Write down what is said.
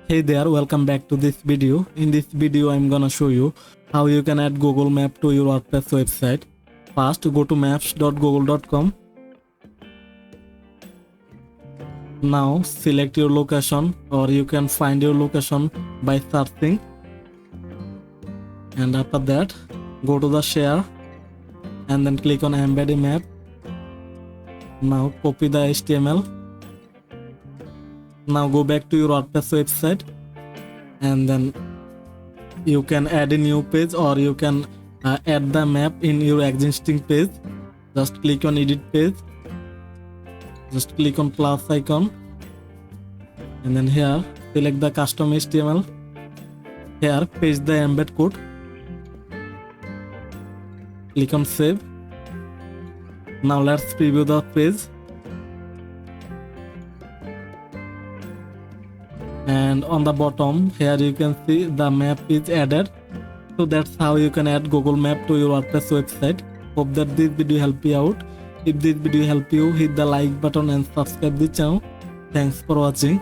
Hey there, welcome back to this video. In this video I'm gonna show you how you can add Google Map to your WordPress website. First, go to maps.google.com. Now select your location, or you can find your location by searching, and after that go to the share and then click on embed a map. Now copy the HTML. Now go back to your WordPress website, and then you can add a new page, or you can add the map in your existing page. Just click on edit page, just click on plus icon, and then here select the custom HTML. Here paste the embed code, click on save. Now let's preview the page, and on the bottom here you can see the map is added. So that's how you can add Google Map to your WordPress website. Hope that this video helped you out. If this video helped you, hit the like button and subscribe the channel. Thanks for watching.